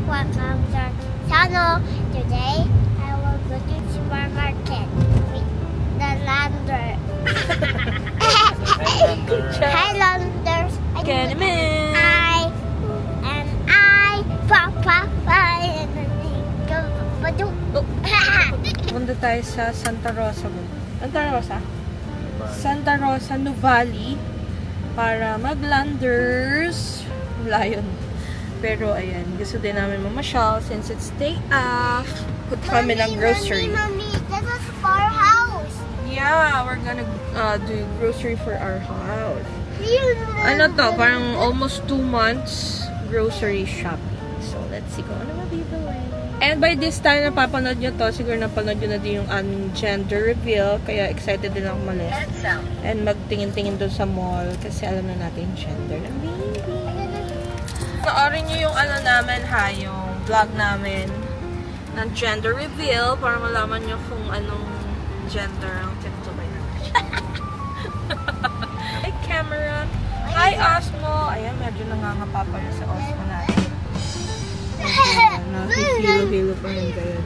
welcome to our channel. Today, I will go to supermarket with the lander. Highlanders. Kenman. Papa, Punta tayo sa Santa Rosa. Santa Rosa, Nuvali para mag-landers. Layon. Pero ayan, gusto din namin mamasyal since it's day off. Punta kami ng grocery. Mommy, this is for our house. Yeah, we're gonna do grocery for our house. Ano to? Parang almost 2 months grocery shopping. So, let's see kung ano mabibili. And by this time, napapanood nyo to, siguro napanood nyo na din yung aming gender reveal. Kaya excited din ako malis. And magtingin-tingin doon sa mall kasi alam na natin yung gender ng baby. Naarin nyo yung ano namin ha, yung vlog namin ng gender reveal para malaman nyo kung anong gender ang tinutubay natin. Hi, camera! Hi, Osmo! Ayan, medyo nangangapa pa rin sa Osmo natin. Nakikilo-hilo pa rin kaya.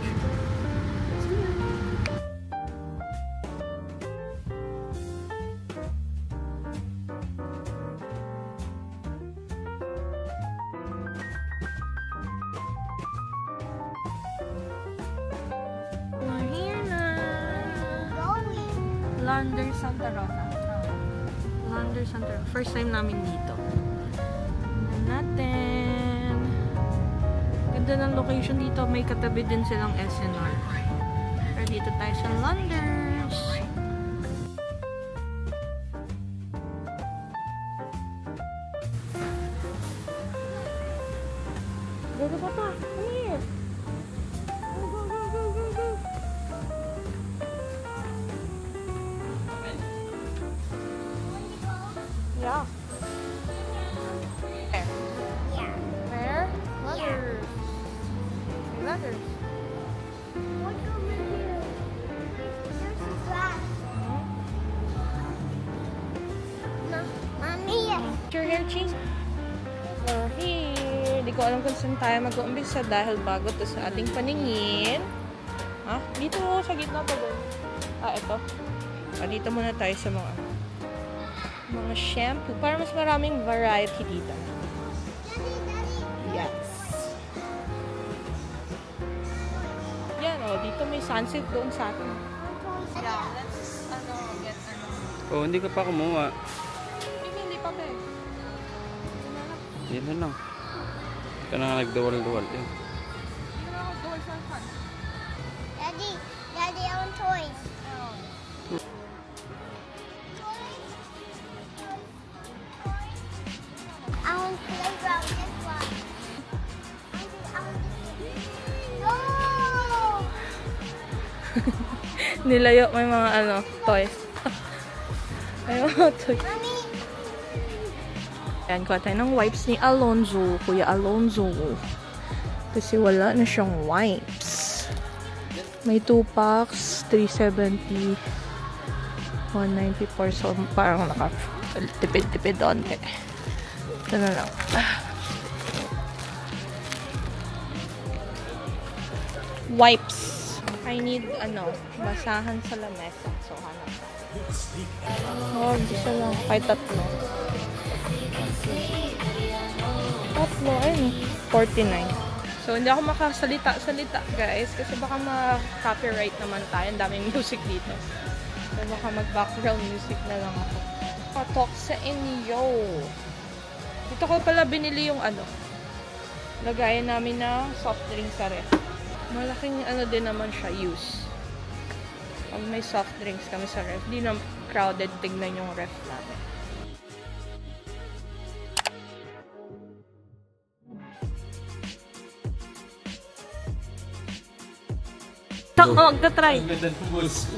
We're here na! Lander Santa Rosa. Lander Santa Rosa. First time namin dito. Tignan natin. Ganda ng location dito. May katabi din silang SNR. Pero dito tayo sa Landers. Go, go, Papa. Come here. Go, go, go, go, go, go. Yeah. Where? Ladders. Ladders. Look over here. There's a glass. Mommy. Your hair cheese? We're here. Di ko alam kung saan tayo mag-uumpisa dahil bago to sa ating paningin. Ha? Dito sa gitna pa doon. Ito. Dito muna tayo sa mga shampoo. Para mas maraming variety dito. Yes. Yan dito may sunset doon sa atin. Yeah, let's get Oh, hindi ka pa kumuha. Hindi pa ba eh. Yan na lang. Ika na nagduwal-duwal eh. Hindi na ako duwal sa fan. Daddy, I want toys. I want playground, this one. Oh! Nilayo may mga toys. May mga toys. Mommy! Ayan, kuha tayo ng wipes ni Alonzo. Kuya Alonzo. Kasi wala na siyang wipes. May 2 packs, 370, 194. So, parang nakatipid-tipid doon. Ito na lang. Wipes. I need, basahan sa lamesa. So, hanap tayo. Isa lang. Kahit tatlo. Ayun. 49. So, hindi ako makasalita-salita, guys. Kasi baka ma-copyright naman tayo. Ang daming music dito. So, baka mag-background music na lang ako. Patok sa inyo. Dito ko pala binili yung lagayan namin ng soft drink sa ref. Malaking din naman siya, use. Pag may soft drinks kami sa ref, di na crowded, tignan yung ref namin. Magta-try. Ang ganda ng balls ko.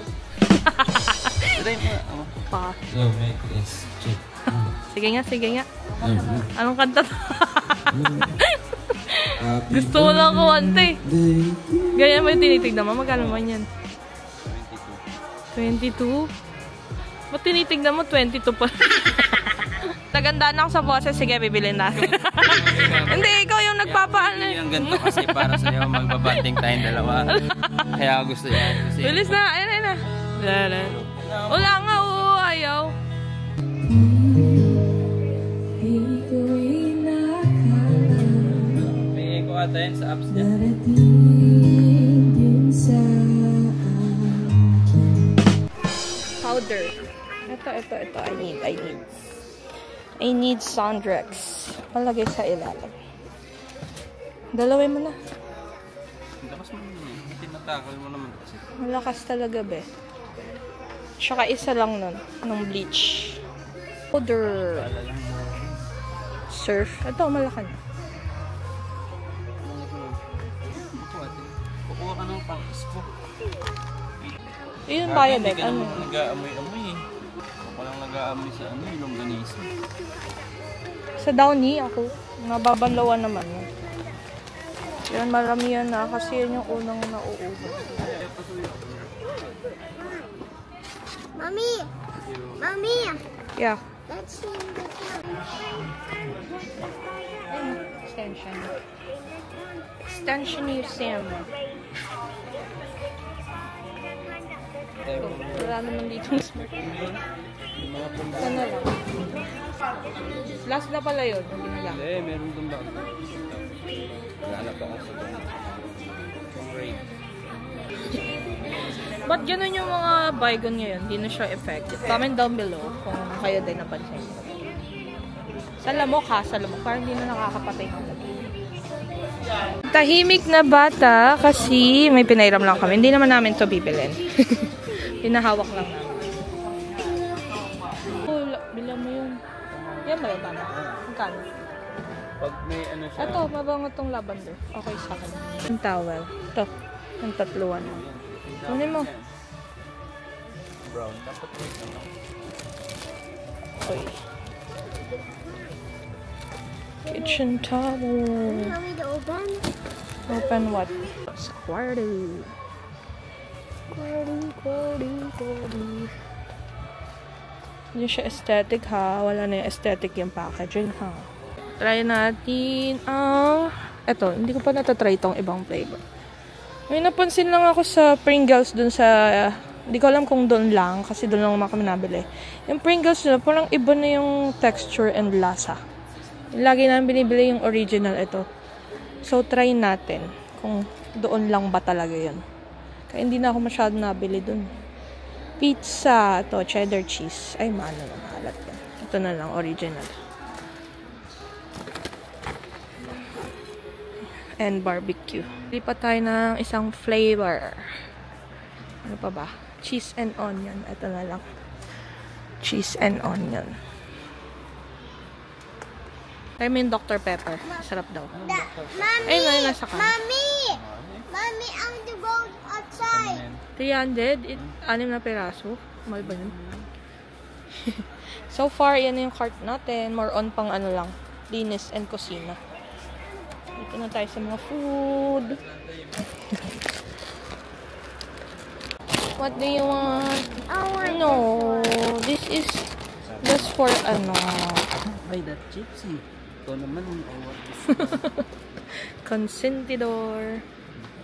Try mo. Pa. No, make this check. Sige nga. Anong kanta to? Gusto mo lang kumanta eh. Ganyan mo yung tinitignan mo. Magkano man yan? 22? Ba't tinitignan mo? 22 pa. Nagandaan ako sa boses. Sige, bibilin natin. Hindi, ikaw yung nagpapaano. Ang ganito kasi para sa'yo, magbabanding tayong dalawa. Kaya gusto yan. Kasi... Bilis na, ayun na. Wala nga, oo, ayaw. May echo ata yan sa apps niya. Powder. Ito. I need Sondrex. Malagay sa ilalim. Dalawin mo na. Lakas mo naman. Tinatakal mo naman kasi. Malakas talaga, be. Tsaka isa lang nun. Ng bleach. Powder. Surf. Ito, malaki na. Kukuha ka ng pang-ispo. Yun ba yun, Hindi ka ano? naman nag-aamoy-amoy eh. Ako lang nag-aamoy sa ano, yung longganisa. Sa Downy, ako. Nababanlawan naman yun. Yan, marami yan na. Kasi yun yung unang nauubo. Mommy! Mommy! Yeah. Let's see the Extension. Extension Museum. Wala naman dito. Sana lang. Last na pala yun. Hindi, meron doon ba? Nalap ako sa doon. Pang rate. Ba't ganun yung mga bygone ngayon? Hindi na siya effective. Comment down below kung kayo din napansin. Sa lamok ha, sa lamok. Parang hindi na nakakapatay ng lamok. Tahimik na bata kasi may pinairam lang kami. Hindi naman namin to bibilin. Pinahawak lang namin. Oh, bilang mo yun. Yan ba yung tama? Magkano? Pag may ano siya. Ito, mabango tong lavender. Okay sa akin. Yung towel. Ito. Yung tatluan. Kunin mo. Brown. Dapat may ano. Okay. Kitchen towel. Mommy, to open? Open what? Sa kwarto. Kwarto. Hindi siya aesthetic ha. Wala na yung aesthetic yung packaging ha. Try natin ang... Eto, hindi ko pa natatry itong ibang flavor. May napansin lang ako sa Pringles dun sa... Hindi ko alam kung doon lang kasi doon lang kami nabili. Yung Pringles nila, parang iba na yung texture and lasa. Lagi namin binibili yung original ito. So, try natin kung doon lang ba talaga yun. Kaya hindi na ako masyado nabili doon. Pizza. Ito, cheddar cheese. Ay, maano na mahalat yan. Ito na lang, original. And barbecue. Lipat tayo ng isang flavor. Ano pa ba? Cheese and onion. Ito na lang. Cheese and onion. Try mo yung Dr. Pepper. Sarap daw. Mommy! Ayun, nasa kan. Mommy! Mommy, I want to go outside. 300? 6 na peraso. Mahal ba yun? So far, yan na yung cart natin. More on pang ano lang. Linis and kusina. Dito na tayo sa mga food. What do you want? No. This is just for ano. Buy that gypsy. Ito naman. Consentidor.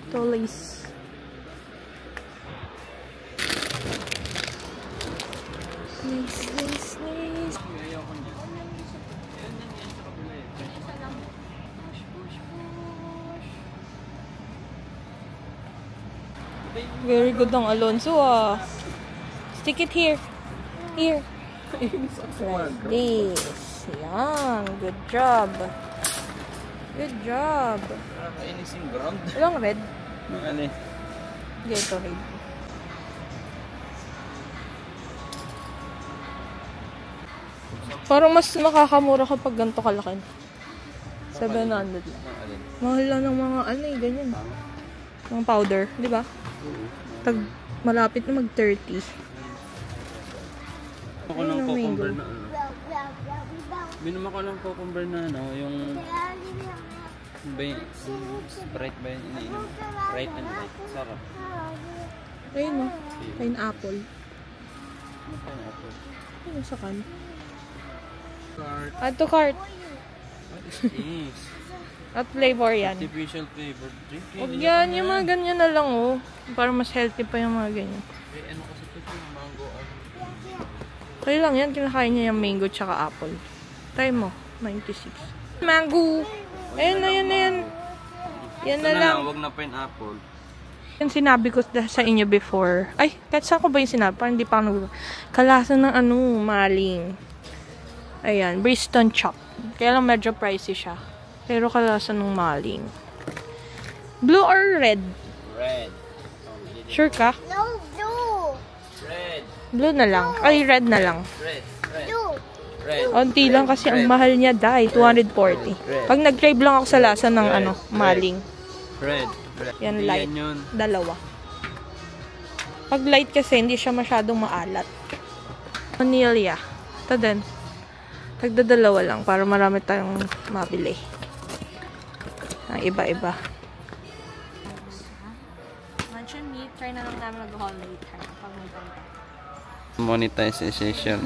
Toys. Nice. Very good ang Alonso ah. Stick it here. Here. Like this. Yan. Good job. Good job. Nakakainis yung ground. Walang red. Yung ano eh. Gatorade. Parang mas makakamura kapag ganito kalaki. 700 lang. Mahal lang ng mga ano eh, ganyan. Mga powder, di ba? Tag malapit na mag-30. Ako ng cucumber na ano. Binuma ko ng cucumber na ano, yung ba yung Sprite ba yung iniinom? Sprite and light. Sarap. Ayun no, pineapple. Pineapple. Ayun sa kan. Cart. Add to cart. What is this? At flavor yan. Artificial flavor drink. Huwag yan, yung mga ganyan na lang oh. Para mas healthy pa yung mga ganyan. Eh, ano kasi ito yung mango. Kaya lang yan, kinakain niya yung mango tsaka apple. Try mo, 96. Mango! Ayun na, yan na yan. Yan na lang. Huwag na pineapple. Yung sinabi ko sa inyo before. Ay, kahit saan ko ba yung sinabi? Parang hindi pa ako kalasan ng maling. Ayan, Bristol chop. Kaya lang medyo pricey siya. Pero kalasan ng maling. Blue or red? Red. Sure ka? No, blue. Red. Blue na lang. Ay, red na lang. Red. Blue. Red. Onti lang kasi ang mahal niya, dahil 240. Pag nag-crave lang ako sa lasa ng maling. Red. Yan light. Yan yun. Dalawa. Pag light kasi, hindi siya masyadong maalat. Vanilla. Ito din. Tagdadalawa lang para marami tayong mabili. Iba-iba. Lunch and meat. Try na lang namin mag-haul later. Pag maganda. Monetization.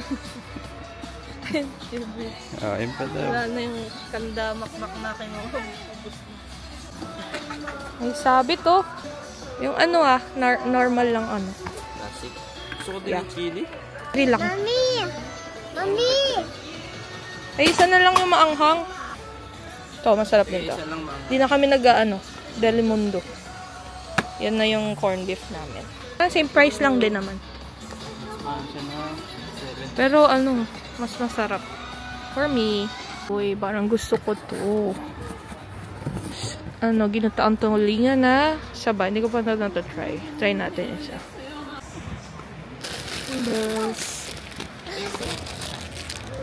Oh, yun pa daw. Wala na yung kanda makmak-makin mo. Ay, sabi to. Yung normal lang Classic. Gusto ko din yung chili. 3 lang. Mommy. Mommy. Ay, isa na lang yung maanghang. Ito, masarap din to. Isa lang mga. Hindi na kami Delimundo. Yan na yung corned beef namin. Same price lang din naman. Siya na 7. Pero mas masarap. For me, uy, parang gusto ko to. Ginataang tulingan na sabay. Hindi ko pa try. Try natin isa. Noodles.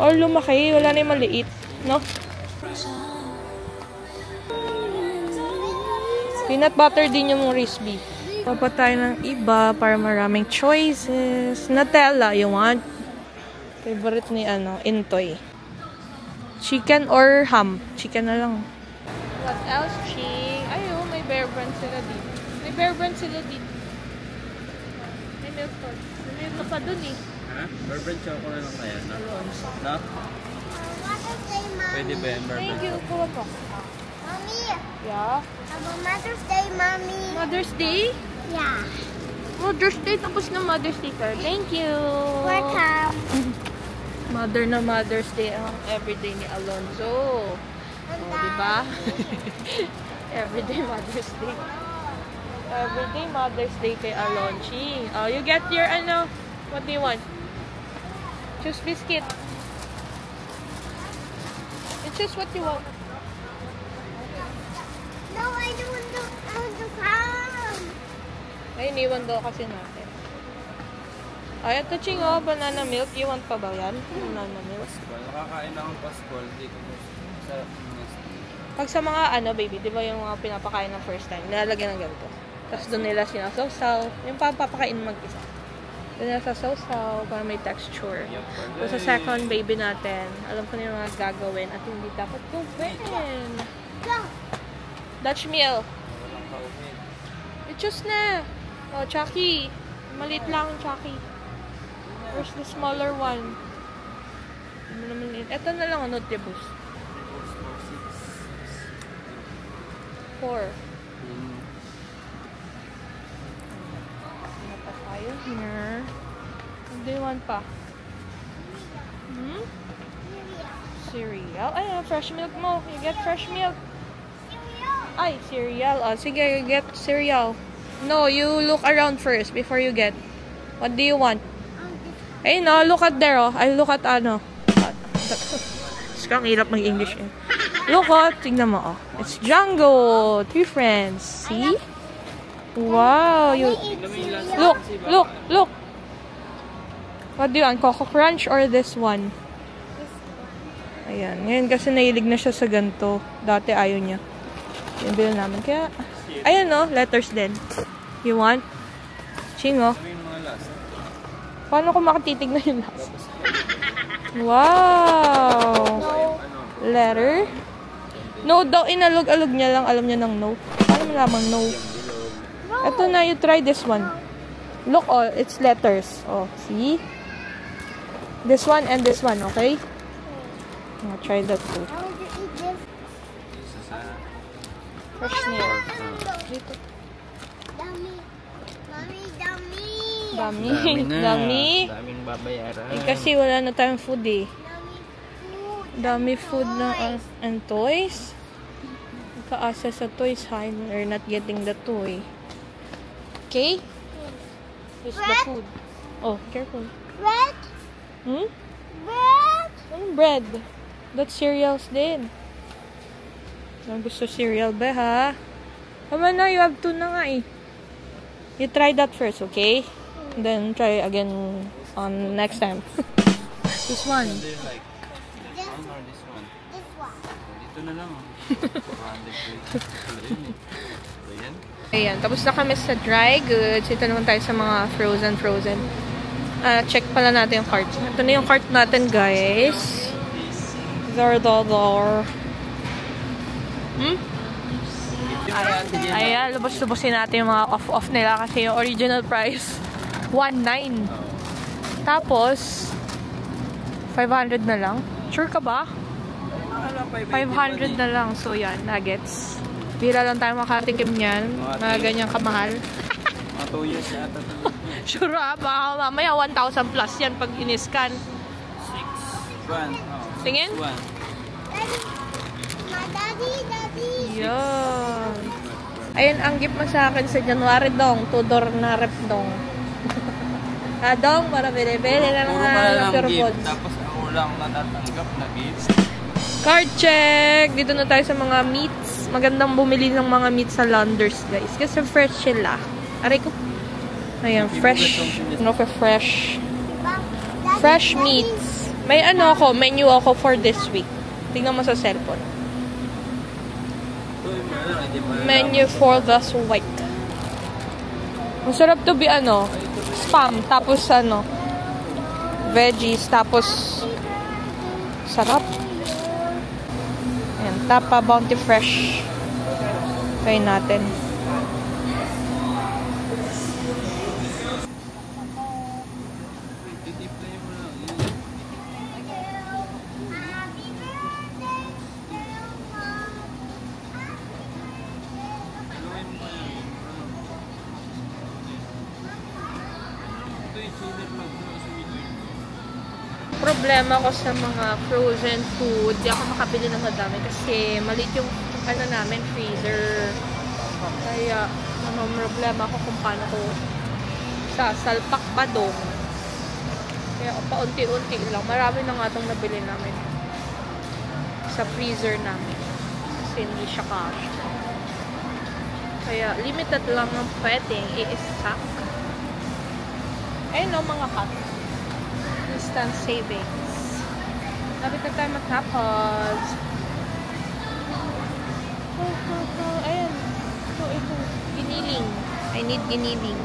Oh, lumaki. Wala na yung maliit. No? Peanut butter din yung crispy. Papa tayo ng iba para maraming choices. Nutella, you want? Favorite ni Intoy. Chicken or ham? Chicken na lang. What else, Ching? Ayun, may Bear Brand sila dito. May Bear Brand sila dito. May milk toast. May milk pa dun eh. Ha? Bourbon chocolate lang kaya, no? No? Mother's Day, Mommy. Pwede ba yung bourbon? Thank you. Kuha po. Mommy. Yeah. Have a Mother's Day, Mommy. Mother's Day? Yeah. Mother's Day. Tapos na Mother's Day, sir. Thank you. Welcome. Mother na Mother's Day ang everyday ni Alonzo. Oh, diba? Everyday Mother's Day. Everyday Mother's Day kay Alonchi. Oh, you get your what do you want? Choose biscuit. You choose what you want. No, I don't want to come. Ay, iniwan daw kasi natin. Ay, ito Ching, banana milk. You want pa ba yan? Banana milk. Paschal. Nakakain ako ng Paschal. Hindi ko masarap ng Pag sa mga baby, di ba yung mga pinapakain ng first time, nilalagyan ng ganito. Tapos doon nila sinasawsaw. Yung papapakain mag-isa. Doon nila sasawsaw para may texture. So sa second baby natin, alam ko na yung mga gagawin at hindi dapat gawin. Go. Dutch meal. Walang kaumin. I-choose na. Oh, Chucky. Maliit lang yung Chucky. Where's the smaller one? Ito na lang, Nutriboost. 4. Ano pa tayo here? What do you want pa? Cereal? Ay, fresh milk mo. You get fresh milk. Ay, cereal. Oh, sige, you get cereal. No, you look around first before you get. What do you want? Ay, no, look at there, oh. I look at Ang hirap mag-English eh. Look, oh. Tignan mo, oh. It's Django. 3 friends. See? Wow. Look. What do you want? Coco Crunch or this one? Ayan. Ngayon kasi nahilig na siya sa ganito. Dati ayaw niya. Yung bilhin namin. Kaya, ayan, no. Letters din. You want? Chingo. Paano ko makatitignan yung lasa? Wow! Letter? No daw, inalog-alog niya lang. Alam niya ng no. Paano mo lamang no? Ito na, you try this one. Look, oh, it's letters. Oh, see? This one and this one, okay? I'll try that too. I want to eat this. Fresh snail. Dito. Dami. Mami, dami. Dami. na. Dami. Daming babayaran. Eh, kasi wala na tayong food eh. Dami food. Dami food na and toys. Nagkaasa sa toys, ha? We're not getting the toy. Okay? Here's the food. Oh, careful. Bread. Hmm? Bread. Anong bread? That's cereals din. Ang gusto cereal ba, ha? Tama na, you have to na nga eh. You try that first, okay? And then try again on next time. This one. Do you like this one or this one? This one. Dito na lang. 400 pesos. Ayan. Ayan, tapos na kami sa dry goods. Ito naman tayo sa mga frozen. Check pala natin yung cart. Ito na yung cart natin, guys. Dar. Ayan, lubos-lubosin natin yung mga off-off nila kasi yung original price, 1.9. Tapos, 500 na lang. Sure ka ba? 500 na lang. So, yan, nuggets. Bira lang tayo makatikim niyan. Mga ganyang kamahal. Mga 2 years yata. Sure baka mamaya 1,000 plus yan pag in-scan. 6. 1. Tingin? 1. Daddy. Yan. Ayun, ang gift mo sa akin sa January, dong. Tudor na rep, dong. Dong, para bili-bili na Puro lang pala lang pure gift. goods. Tapos ako lang natatanggap na gift. Card check! Dito na tayo sa mga meats. Magandang bumili ng mga meats sa Landers, guys. Kasi fresh sila. Aray ko. Ayan, fresh. No, fresh. Fresh meats. May menu ako for this week. Tingnan mo sa cellphone. Menu for this week. Masarap to be spam. Tapos veggies. Tapos sarap. Ayan, Tapa Bounty Fresh. Try natin. Problema ko sa mga frozen food, di ako makabili ng madami kasi maliit yung namin, freezer. Kaya problema ko kung paano ko sasalpak pa doon. Kaya paunti-unti lang. Marami na nga itong nabili namin sa freezer namin kasi hindi siya cash. Kaya limited lang ang pwedeng i-stock. Ayun mga cups. Instant savings. Lapit na tayo matapos. Ayan. Ito. Giniling. I need giniling.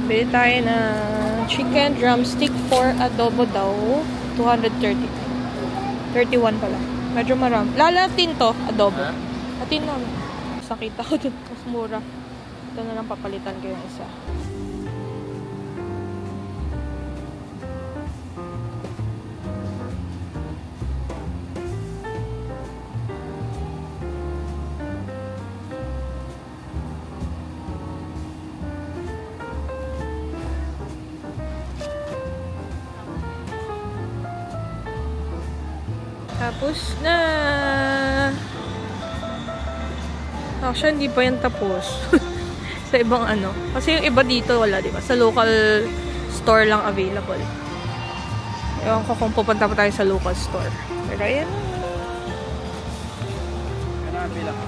Bili tayo na chicken drumstick for adobo daw. 230. 31 pala. Medyo marami. Lalatin to, adobo. Atin lang. Sakita ko dun. Mas mura. Ito na lang papalitan ko yung isa. Tapos na. Actually, hindi pa yan tapos. Sa ibang Kasi yung iba dito wala, diba? Sa local store lang available. Ewan ko kung pupunta pa tayo sa local store. Pero ayan. Marami lang.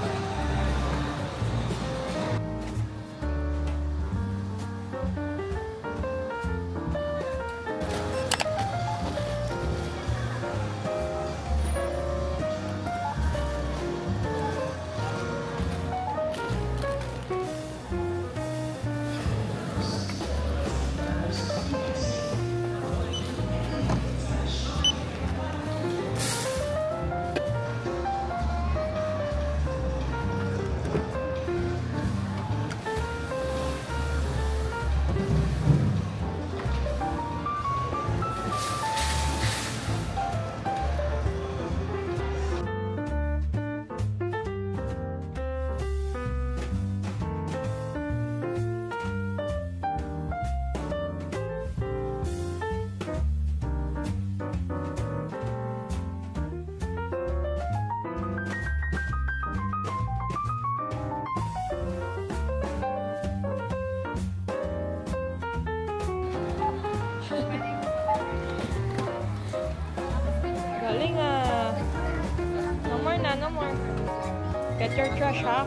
Get your trash, ha?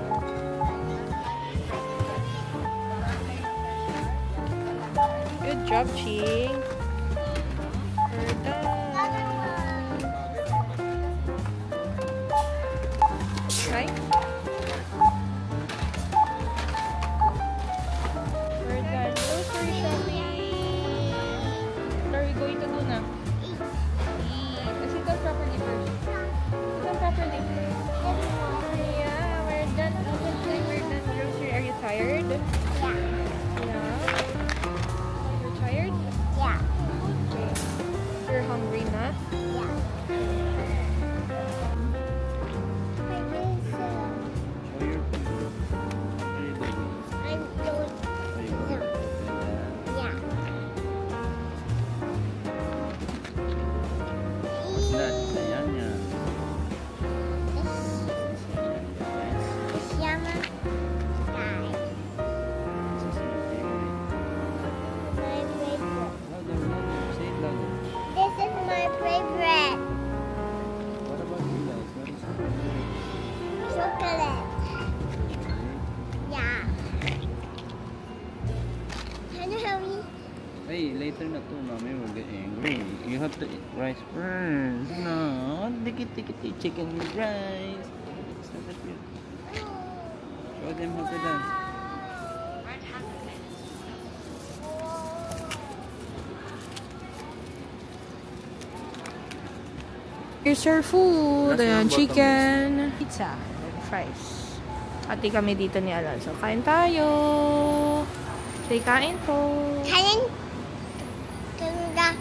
Good job, Ching. We're done. Right? We're done grocery shopping. What are we going to do now? Eat. Let's sit down properly first. Sit down properly. Yeah, we're done. We're done grocery. Are you tired? Yeah. Yeah. You're tired? Yeah. Okay. You're hungry na? Yeah. Show your food. What are you doing? I'm doing. Are you going to open that? Yeah. That, ayan yan. This Yama guy. This is my favorite. My favorite. Louder, louder. Say it louder. This is my favorite. What about you guys? What is your favorite? Chocolate. Yeah. Can you help me? Hey, later na to, mommy will get angry. You have to eat rice first. No, dikit-dikit chicken with rice. It's not that good. Show them how to dance. Here's your food. Last Ayan, ng chicken. Pizza. And fries. Ati kami dito ni Alonso. Kain tayo. Say kain po. Kanin. Ganda.